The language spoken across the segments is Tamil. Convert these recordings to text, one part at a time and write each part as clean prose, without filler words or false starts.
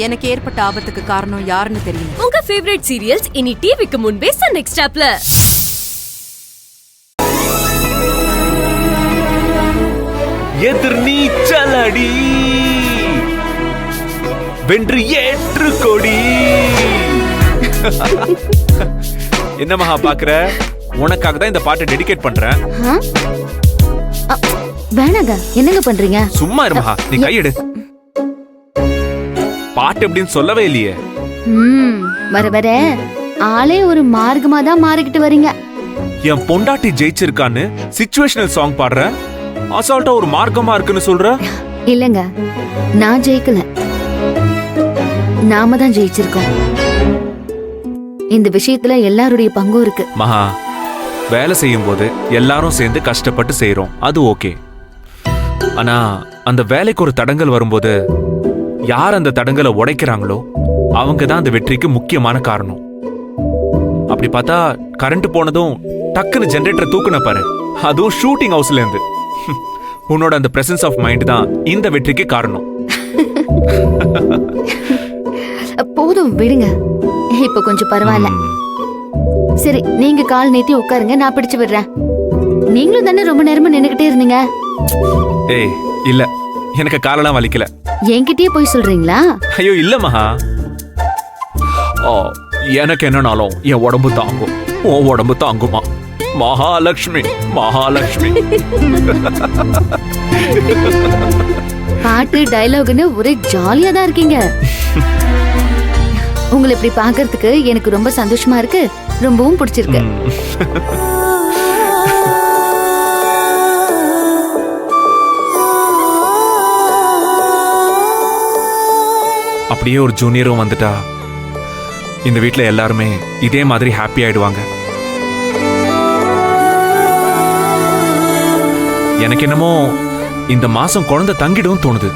எனக்கு ஏற்பட்ட ஆபத்துக்கு காரணம் யாருன்னு தெரியும். உங்க ஃபேவரட் சீரியல்ஸ் இனி டிவிக்கு முன்பே சன் நெக்ஸ்ட் ஆப்ல. எதிர்நீச்சலடி வென்று ஏற்று கொடி. என்ன மகா பாக்குற? உனக்காக தான் இந்த பாட்டை டெடிகேட் பண்றேன். வேணாங்க, என்னங்க பண்றீங்க? சும்மா இரு மகா, நீ கையெடு. பாட்டு எப்படின்னு சொல்லவே இல்லையே. வர வர ஆளே ஒரு மார்க்கமா தான் மாறிக்கிட்டு வரீங்க. என் பொண்டாட்டி ஜெயிச்சிருக்கான்னு சிச்சுவேஷனல் சாங் பாடுற, அசால்ட்டா ஒரு மார்க்கமா இருக்குன்னு சொல்ற. இல்லங்க, நான் ஜெயிக்கல, நாம தான் ஜெயிச்சிருக்கோம். இந்த விஷயத்துல எல்லாருடைய பங்கும் இருக்கு. மகா, வேலை செய்யும் போது எல்லாரும் சேர்ந்து கஷ்டப்பட்டு செய்யறோம், அது ஓகே. ஆனா அந்த வேலைக்கு ஒரு தடங்கல் வரும்போது யார் அந்த தடங்கலை உடைக்கிறாங்களோ அவங்க தான் அந்த வெற்றிக்கு முக்கியமான காரணம். அப்படி பார்த்தா கரண்ட் போனதும் டக்குன்னு ஜெனரேட்டர் தூக்குன பாரு, அதுவும் ஷூட்டிங் ஹவுஸ்ல இருந்து. உன்னோட அந்த பிரசன்ஸ் ஆஃப் மைண்ட் தான் இந்த வெற்றிக்கு காரணம். போதும் விடுங்க, இப்ப கொஞ்சம் பரவாயில்ல. சரி, நீங்க கால் நீட்டி உட்காருங்க, நான் பிடிச்சு விடுறேன். நீங்களும் தானே ரொம்ப நேரமா நின்னுகிட்டே இருந்தீங்க. ஏய் இல்ல, எனக்கு காலெல்லாம் வலிக்கல. என்கிட்டயே போய் சொல்றீங்களா? ஐயோ இல்ல மகா, எனக்கு என்னனாலும் என் உடம்பு தாங்கும், உன் உடம்பு தாங்குமா? மகாலட்சுமி மகாலட்சுமி. பாட்டு டயலாக்னு ஒரே ஜாலியா தான் இருக்கீங்க. உங்களை இப்படி பாக்குறதுக்கு எனக்கு ரொம்ப சந்தோஷமா இருக்கு, ரொம்பவும் பிடிச்சிருக்கு. அப்படியே ஒரு ஜூனியரும் வந்துட்டா இந்த வீட்ல எல்லாருமே இதே மாதிரி ஹாப்பி ஆயிடுவாங்க. எனக்கு என்னமோ இந்த மாசம் குழந்தை தங்கிடும் தோணுது.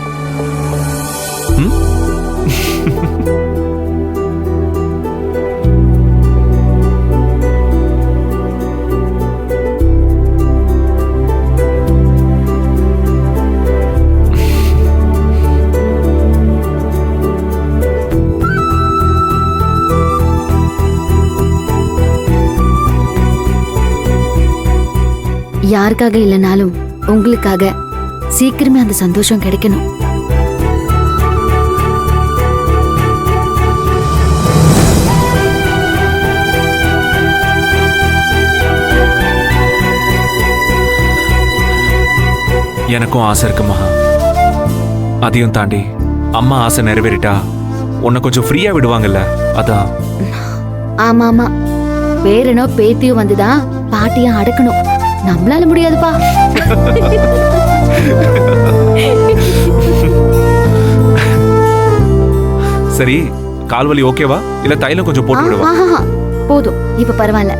யாருக்காக இல்லைனாலும் உங்களுக்காக சீக்கிரமே அந்த சந்தோஷம் கிடைக்கணும். எனக்கும் ஆசை இருக்கு மகா. அதையும் தாண்டி அம்மா ஆசை நிறைவேறிட்டா உன்னை கொஞ்சம் ஃப்ரீயா விடுவாங்கல்ல, அதான். ஆமா ஆமா, பேரனோ பேத்தியோ வந்துதான் பாட்டியா அடக்கணும், நம்மளால முடியாதுப்பா. சரி, கால்வலி ஓகேவா? இல்ல தைலம் கொஞ்சம் போட்டு விடுவா? போதும், இப்ப பரவாயில்ல,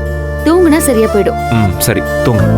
தூங்குனா சரியா போயிடும். சரி, தூங்கு.